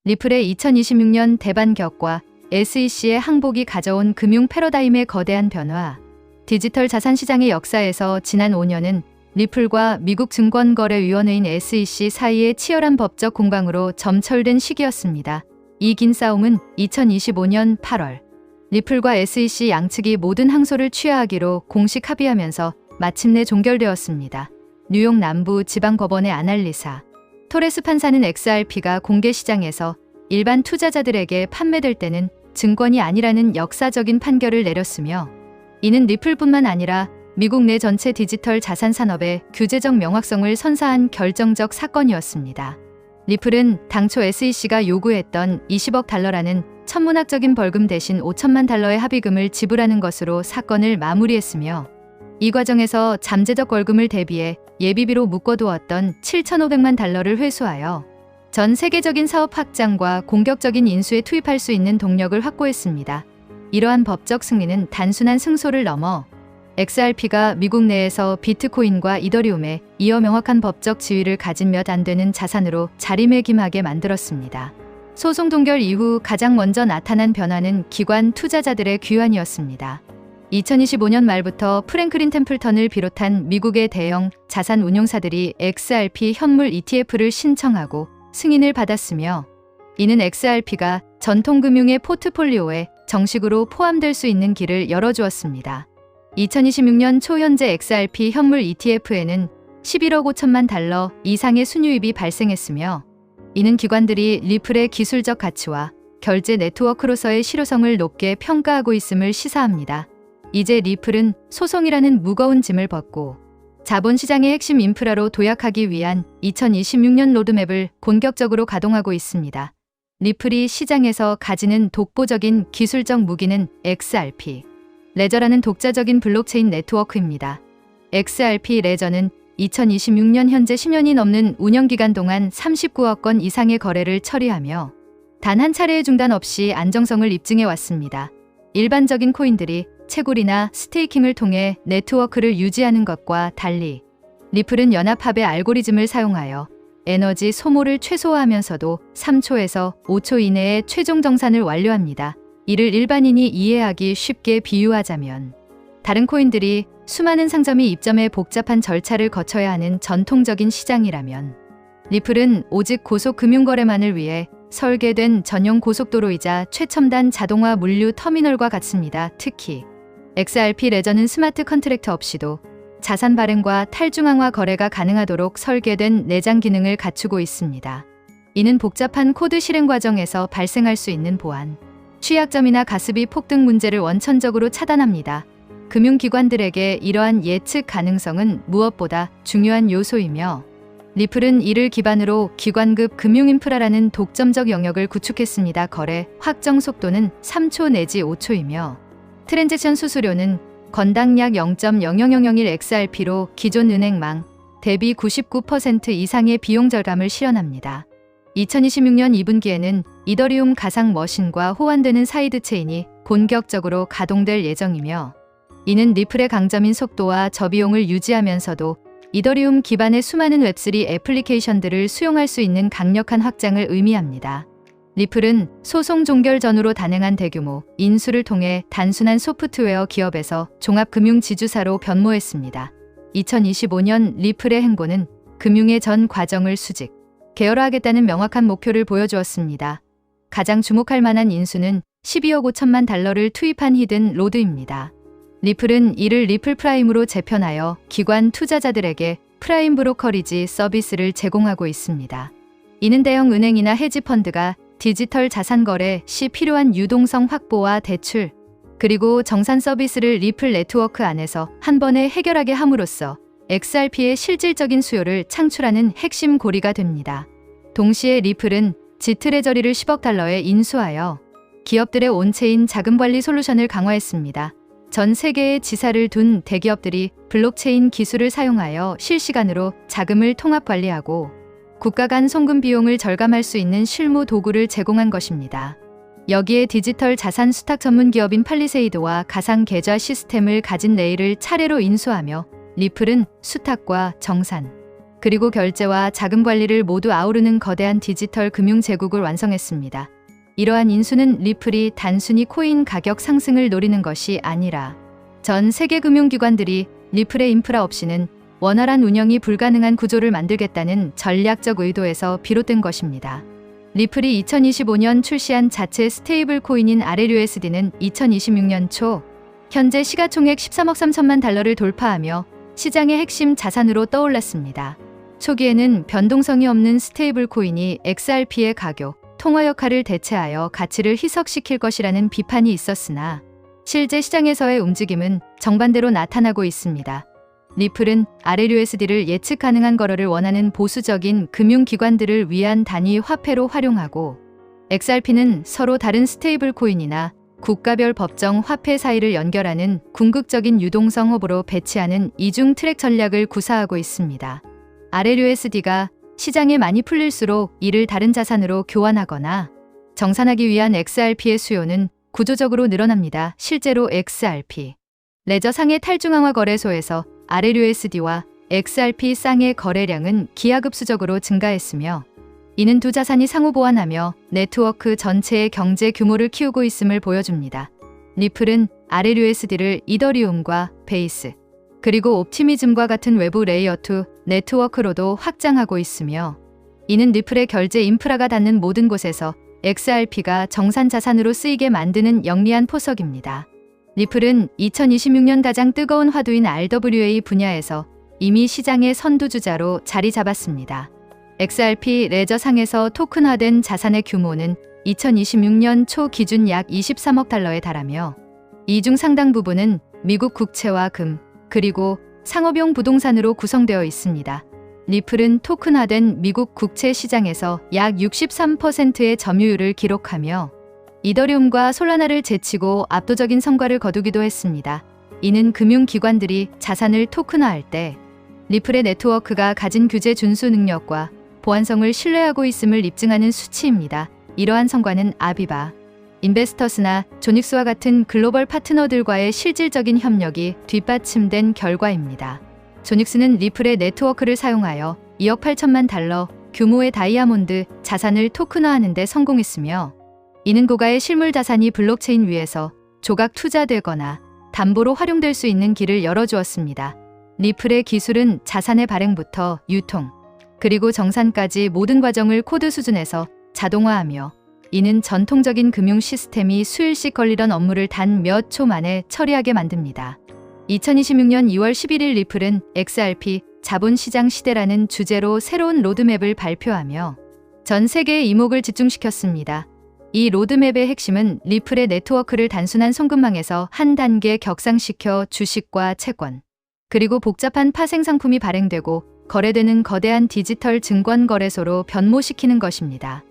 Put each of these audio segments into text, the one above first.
리플의 2026년 대반격과 SEC의 항복이 가져온 금융 패러다임의 거대한 변화. 디지털 자산 시장의 역사에서 지난 5년은 리플과 미국 증권거래위원회인 SEC 사이의 치열한 법적 공방으로 점철된 시기였습니다. 이 긴 싸움은 2025년 8월 리플과 SEC 양측이 모든 항소를 취하하기로 공식 합의하면서 마침내 종결되었습니다. 뉴욕 남부 지방법원의 아날리사 토레스 판사는 XRP가 공개 시장에서 일반 투자자들에게 판매될 때는 증권이 아니라는 역사적인 판결을 내렸으며, 이는 리플뿐만 아니라 미국 내 전체 디지털 자산 산업의 규제적 명확성을 선사한 결정적 사건이었습니다. 리플은 당초 SEC가 요구했던 20억 달러라는 천문학적인 벌금 대신 5천만 달러의 합의금을 지불하는 것으로 사건을 마무리했으며, 이 과정에서 잠재적 벌금을 대비해 예비비로 묶어두었던 7,500만 달러를 회수하여 전 세계적인 사업 확장과 공격적인 인수에 투입할 수 있는 동력을 확보했습니다. 이러한 법적 승리는 단순한 승소를 넘어 XRP가 미국 내에서 비트코인과 이더리움에 이어 명확한 법적 지위를 가진 몇 안 되는 자산으로 자리매김하게 만들었습니다. 소송 종결 이후 가장 먼저 나타난 변화는 기관 투자자들의 귀환이었습니다. 2025년 말부터 프랭클린 템플턴을 비롯한 미국의 대형 자산 운용사들이 XRP 현물 ETF를 신청하고 승인을 받았으며, 이는 XRP가 전통금융의 포트폴리오에 정식으로 포함될 수 있는 길을 열어주었습니다. 2026년 초 현재 XRP 현물 ETF에는 11억 5천만 달러 이상의 순유입이 발생했으며, 이는 기관들이 리플의 기술적 가치와 결제 네트워크로서의 실효성을 높게 평가하고 있음을 시사합니다. 이제 리플은 소송이라는 무거운 짐을 벗고 자본시장의 핵심 인프라로 도약하기 위한 2026년 로드맵을 본격적으로 가동하고 있습니다. 리플이 시장에서 가지는 독보적인 기술적 무기는 XRP 레저라는 독자적인 블록체인 네트워크입니다. XRP 레저는 2026년 현재 10년이 넘는 운영기간 동안 39억 건 이상의 거래를 처리하며 단 한 차례의 중단 없이 안정성을 입증해 왔습니다. 일반적인 코인들이 채굴이나 스테이킹을 통해 네트워크를 유지하는 것과 달리 리플은 연합합의 알고리즘을 사용하여 에너지 소모를 최소화하면서도 3초에서 5초 이내에 최종 정산을 완료합니다. 이를 일반인이 이해하기 쉽게 비유하자면, 다른 코인들이 수많은 상점이 입점해 복잡한 절차를 거쳐야 하는 전통적인 시장이라면, 리플은 오직 고속 금융거래만을 위해 설계된 전용 고속도로이자 최첨단 자동화 물류 터미널과 같습니다. 특히 XRP 레저는 스마트 컨트랙트 없이도 자산 발행과 탈중앙화 거래가 가능하도록 설계된 내장 기능을 갖추고 있습니다. 이는 복잡한 코드 실행 과정에서 발생할 수 있는 보안, 취약점이나 가습비 폭등 문제를 원천적으로 차단합니다. 금융기관들에게 이러한 예측 가능성은 무엇보다 중요한 요소이며, 리플은 이를 기반으로 기관급 금융인프라라는 독점적 영역을 구축했습니다. 거래 확정 속도는 3초 내지 5초이며 트랜잭션 수수료는 건당 약 0.00001 XRP로 기존 은행망 대비 99% 이상의 비용 절감을 실현합니다. 2026년 2분기에는 이더리움 가상 머신과 호환되는 사이드 체인이 본격적으로 가동될 예정이며, 이는 리플의 강점인 속도와 저비용을 유지하면서도 이더리움 기반의 수많은 웹3 애플리케이션들을 수용할 수 있는 강력한 확장을 의미합니다. 리플은 소송 종결 전후로 단행한 대규모 인수를 통해 단순한 소프트웨어 기업에서 종합금융지주사로 변모했습니다. 2025년 리플의 행보는 금융의 전 과정을 수직, 계열화하겠다는 명확한 목표를 보여주었습니다. 가장 주목할 만한 인수는 12억 5천만 달러를 투입한 히든 로드입니다. 리플은 이를 리플 프라임으로 재편하여 기관 투자자들에게 프라임 브로커리지 서비스를 제공하고 있습니다. 이는 대형 은행이나 헤지펀드가 디지털 자산 거래 시 필요한 유동성 확보와 대출, 그리고 정산 서비스를 리플 네트워크 안에서 한 번에 해결하게 함으로써 XRP의 실질적인 수요를 창출하는 핵심 고리가 됩니다. 동시에 리플은 지트레저리를 10억 달러에 인수하여 기업들의 온체인 자금관리 솔루션을 강화했습니다. 전 세계에 지사를 둔 대기업들이 블록체인 기술을 사용하여 실시간으로 자금을 통합 관리하고 국가 간 송금 비용을 절감할 수 있는 실무 도구를 제공한 것입니다. 여기에 디지털 자산 수탁 전문 기업인 팔리세이드와 가상 계좌 시스템을 가진 레일을 차례로 인수하며 리플은 수탁과 정산, 그리고 결제와 자금 관리를 모두 아우르는 거대한 디지털 금융 제국을 완성했습니다. 이러한 인수는 리플이 단순히 코인 가격 상승을 노리는 것이 아니라 전 세계 금융기관들이 리플의 인프라 없이는 원활한 운영이 불가능한 구조를 만들겠다는 전략적 의도에서 비롯된 것입니다. 리플이 2025년 출시한 자체 스테이블 코인인 RLUSD는 2026년 초 현재 시가총액 13억 3천만 달러를 돌파하며 시장의 핵심 자산으로 떠올랐습니다. 초기에는 변동성이 없는 스테이블 코인이 XRP의 가격, 통화 역할을 대체하여 가치를 희석시킬 것이라는 비판이 있었으나 실제 시장에서의 움직임은 정반대로 나타나고 있습니다. 리플은 RLUSD를 예측 가능한 거래를 원하는 보수적인 금융기관들을 위한 단위 화폐로 활용하고 XRP는 서로 다른 스테이블 코인이나 국가별 법정 화폐 사이를 연결하는 궁극적인 유동성 허브로 배치하는 이중 트랙 전략을 구사하고 있습니다. RLUSD가 시장에 많이 풀릴수록 이를 다른 자산으로 교환하거나 정산하기 위한 XRP의 수요는 구조적으로 늘어납니다. 실제로 XRP 레저 상해 탈중앙화 거래소에서 RLUSD와 XRP 쌍의 거래량은 기하급수적으로 증가했으며 이는 두 자산이 상호 보완하며 네트워크 전체의 경제 규모를 키우고 있음을 보여줍니다. 리플은 RLUSD를 이더리움과 베이스 그리고 옵티미즘과 같은 외부 레이어2 네트워크로도 확장하고 있으며 이는 리플의 결제 인프라가 닿는 모든 곳에서 XRP가 정산 자산으로 쓰이게 만드는 영리한 포석입니다. 리플은 2026년 가장 뜨거운 화두인 RWA 분야에서 이미 시장의 선두주자로 자리 잡았습니다. XRP 레저상에서 토큰화된 자산의 규모는 2026년 초 기준 약 23억 달러에 달하며 이 중 상당 부분은 미국 국채와 금, 그리고 상업용 부동산으로 구성되어 있습니다. 리플은 토큰화된 미국 국채 시장에서 약 63%의 점유율을 기록하며 이더리움과 솔라나를 제치고 압도적인 성과를 거두기도 했습니다. 이는 금융기관들이 자산을 토큰화할 때 리플의 네트워크가 가진 규제 준수 능력과 보안성을 신뢰하고 있음을 입증하는 수치입니다. 이러한 성과는 아비바, 인베스터스나 조닉스와 같은 글로벌 파트너들과의 실질적인 협력이 뒷받침된 결과입니다. 조닉스는 리플의 네트워크를 사용하여 2억 8천만 달러 규모의 다이아몬드 자산을 토큰화하는 데 성공했으며 이는 고가의 실물 자산이 블록체인 위에서 조각 투자되거나 담보로 활용될 수 있는 길을 열어주었습니다. 리플의 기술은 자산의 발행부터 유통, 그리고 정산까지 모든 과정을 코드 수준에서 자동화하며 이는 전통적인 금융 시스템이 수일씩 걸리던 업무를 단 몇 초 만에 처리하게 만듭니다. 2026년 2월 11일 리플은 XRP 자본시장 시대라는 주제로 새로운 로드맵을 발표하며 전 세계의 이목을 집중시켰습니다. 이 로드맵의 핵심은 리플의 네트워크를 단순한 송금망에서 한 단계 격상시켜 주식과 채권, 그리고 복잡한 파생 상품이 발행되고 거래되는 거대한 디지털 증권 거래소로 변모시키는 것입니다.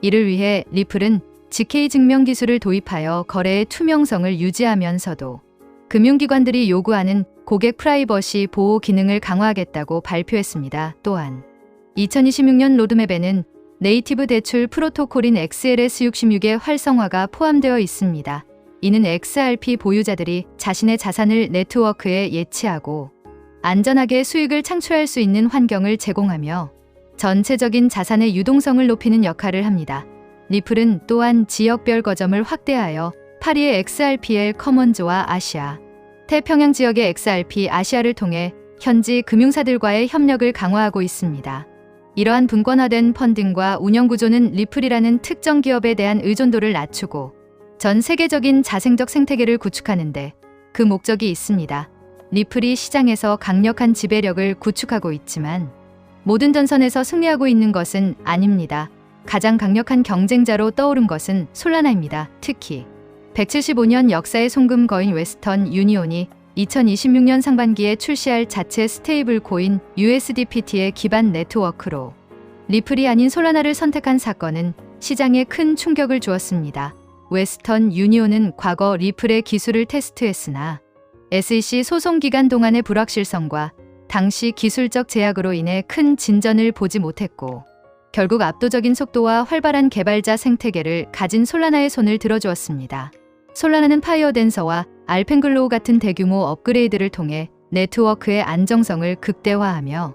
이를 위해 리플은 GK 증명 기술을 도입하여 거래의 투명성을 유지하면서도 금융기관들이 요구하는 고객 프라이버시 보호 기능을 강화하겠다고 발표했습니다. 또한 2026년 로드맵에는 네이티브 대출 프로토콜인 XLS66의 활성화가 포함되어 있습니다. 이는 XRP 보유자들이 자신의 자산을 네트워크에 예치하고 안전하게 수익을 창출할 수 있는 환경을 제공하며 전체적인 자산의 유동성을 높이는 역할을 합니다. 리플은 또한 지역별 거점을 확대하여 파리의 XRPL 커먼즈와 아시아, 태평양 지역의 XRP 아시아를 통해 현지 금융사들과의 협력을 강화하고 있습니다. 이러한 분권화된 펀딩과 운영 구조는 리플이라는 특정 기업에 대한 의존도를 낮추고 전 세계적인 자생적 생태계를 구축하는데 그 목적이 있습니다. 리플이 시장에서 강력한 지배력을 구축하고 있지만 모든 전선에서 승리하고 있는 것은 아닙니다. 가장 강력한 경쟁자로 떠오른 것은 솔라나입니다. 특히 175년 역사의 송금 거인 웨스턴 유니온이 2026년 상반기에 출시할 자체 스테이블 코인 USDPT의 기반 네트워크로 리플이 아닌 솔라나를 선택한 사건은 시장에 큰 충격을 주었습니다. 웨스턴 유니온은 과거 리플의 기술을 테스트했으나 SEC 소송 기간 동안의 불확실성과 당시 기술적 제약으로 인해 큰 진전을 보지 못했고 결국 압도적인 속도와 활발한 개발자 생태계를 가진 솔라나의 손을 들어주었습니다. 솔라나는 파이어댄서와 알펜글로우 같은 대규모 업그레이드를 통해 네트워크의 안정성을 극대화하며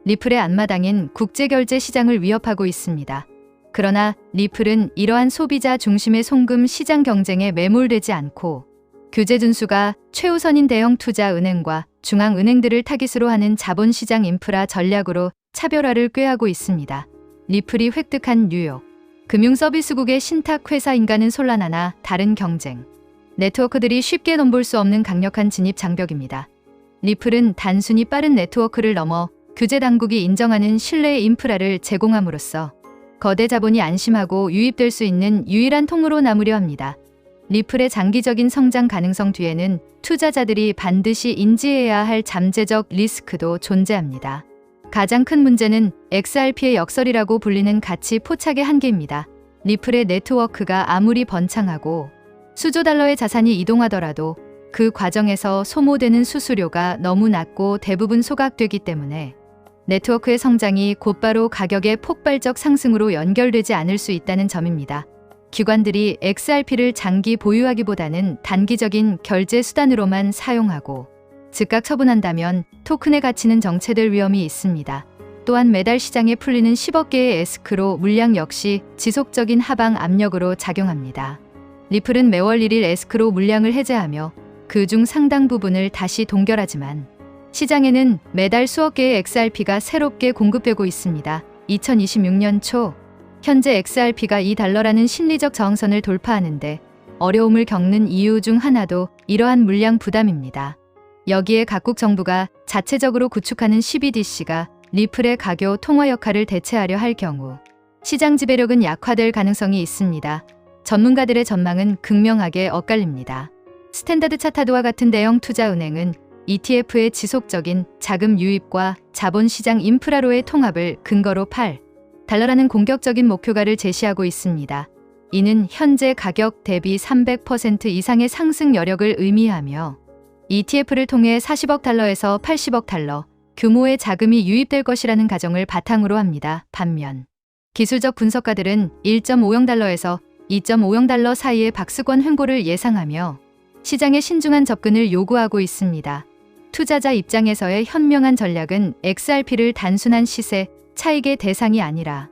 리플의 앞마당인 국제결제 시장을 위협하고 있습니다. 그러나 리플은 이러한 소비자 중심의 송금 시장 경쟁에 매몰되지 않고 규제 준수가 최우선인 대형 투자 은행과 중앙은행들을 타깃으로 하는 자본시장 인프라 전략으로 차별화를 꾀하고 있습니다. 리플이 획득한 뉴욕 금융서비스국의 신탁회사인가는 혼란하나 다른 경쟁 네트워크들이 쉽게 넘볼 수 없는 강력한 진입 장벽입니다. 리플은 단순히 빠른 네트워크를 넘어 규제 당국이 인정하는 신뢰의 인프라를 제공함으로써 거대 자본이 안심하고 유입될 수 있는 유일한 통로로 남으려 합니다. 리플의 장기적인 성장 가능성 뒤에는 투자자들이 반드시 인지해야 할 잠재적 리스크도 존재합니다. 가장 큰 문제는 XRP의 역설이라고 불리는 가치 포착의 한계입니다. 리플의 네트워크가 아무리 번창하고 수조 달러의 자산이 이동하더라도 그 과정에서 소모되는 수수료가 너무 낮고 대부분 소각되기 때문에 네트워크의 성장이 곧바로 가격의 폭발적 상승으로 연결되지 않을 수 있다는 점입니다. 기관들이 XRP를 장기 보유하기보다는 단기적인 결제 수단으로만 사용하고 즉각 처분한다면 토큰의 가치는 정체될 위험이 있습니다. 또한 매달 시장에 풀리는 10억 개의 에스크로 물량 역시 지속적인 하방 압력으로 작용합니다. 리플은 매월 1일 에스크로 물량을 해제하며 그중 상당 부분을 다시 동결하지만 시장에는 매달 수억 개의 XRP가 새롭게 공급되고 있습니다. 2026년 초 현재 XRP가 $2라는 심리적 저항선을 돌파하는데 어려움을 겪는 이유 중 하나도 이러한 물량 부담입니다. 여기에 각국 정부가 자체적으로 구축하는 CBDC가 리플의 가교 통화 역할을 대체하려 할 경우 시장 지배력은 약화될 가능성이 있습니다. 전문가들의 전망은 극명하게 엇갈립니다. 스탠다드 차타드와 같은 대형 투자 은행은 ETF의 지속적인 자금 유입과 자본시장 인프라로의 통합을 근거로 $8라는 공격적인 목표가를 제시하고 있습니다. 이는 현재 가격 대비 300% 이상의 상승 여력을 의미하며 ETF를 통해 $40억 에서 $80억 규모의 자금이 유입될 것이라는 가정을 바탕으로 합니다. 반면 기술적 분석가들은 $1.50에서 $2.50 사이의 박스권 횡보를 예상하며 시장에 신중한 접근을 요구하고 있습니다. 투자자 입장에서의 현명한 전략은 XRP를 단순한 시세, 차익의 대상이 아니라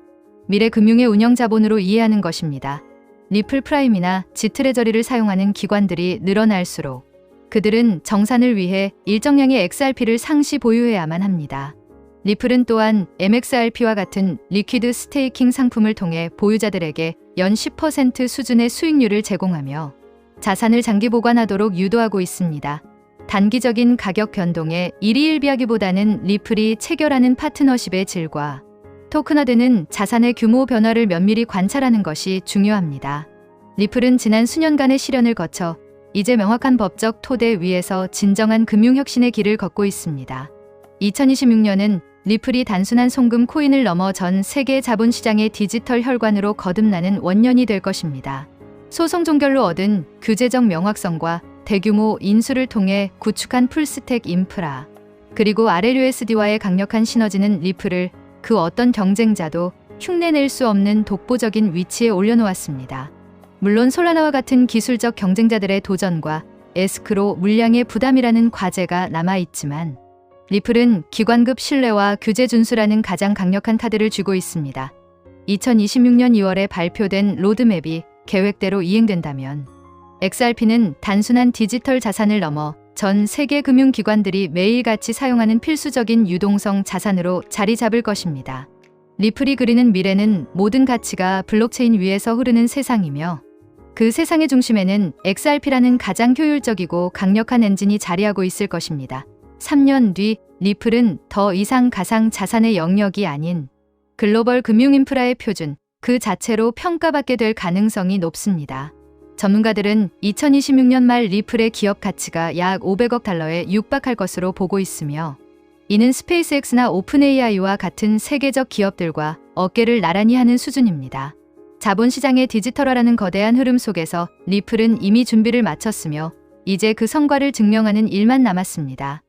미래 금융의 운영 자본으로 이해하는 것입니다. 리플 프라임이나 지트레저리를 사용하는 기관들이 늘어날수록 그들은 정산을 위해 일정량의 XRP를 상시 보유해야만 합니다. 리플은 또한 MXRP와 같은 리퀴드 스테이킹 상품을 통해 보유자들에게 연 10% 수준의 수익률을 제공하며 자산을 장기 보관하도록 유도하고 있습니다. 단기적인 가격 변동에 일희일비하기보다는 리플이 체결하는 파트너십의 질과 토큰화되는 자산의 규모 변화를 면밀히 관찰하는 것이 중요합니다. 리플은 지난 수년간의 시련을 거쳐 이제 명확한 법적 토대 위에서 진정한 금융혁신의 길을 걷고 있습니다. 2026년은 리플이 단순한 송금 코인을 넘어 전 세계 자본시장의 디지털 혈관으로 거듭나는 원년이 될 것입니다. 소송 종결로 얻은 규제적 명확성과 대규모 인수를 통해 구축한 풀스택 인프라, 그리고 RLUSD와의 강력한 시너지는 리플을 그 어떤 경쟁자도 흉내낼 수 없는 독보적인 위치에 올려놓았습니다. 물론 솔라나와 같은 기술적 경쟁자들의 도전과 에스크로 물량의 부담이라는 과제가 남아있지만 리플은 기관급 신뢰와 규제 준수라는 가장 강력한 카드를 쥐고 있습니다. 2026년 2월에 발표된 로드맵이 계획대로 이행된다면 XRP는 단순한 디지털 자산을 넘어 전 세계 금융기관들이 매일같이 사용하는 필수적인 유동성 자산으로 자리 잡을 것입니다. 리플이 그리는 미래는 모든 가치가 블록체인 위에서 흐르는 세상이며 그 세상의 중심에는 XRP라는 가장 효율적이고 강력한 엔진이 자리하고 있을 것입니다. 3년 뒤 리플은 더 이상 가상 자산의 영역이 아닌 글로벌 금융 인프라의 표준, 그 자체로 평가받게 될 가능성이 높습니다. 전문가들은 2026년 말 리플의 기업 가치가 약 $500억 육박할 것으로 보고 있으며 이는 스페이스X나 오픈AI와 같은 세계적 기업들과 어깨를 나란히 하는 수준입니다. 자본시장의 디지털화라는 거대한 흐름 속에서 리플은 이미 준비를 마쳤으며 이제 그 성과를 증명하는 일만 남았습니다.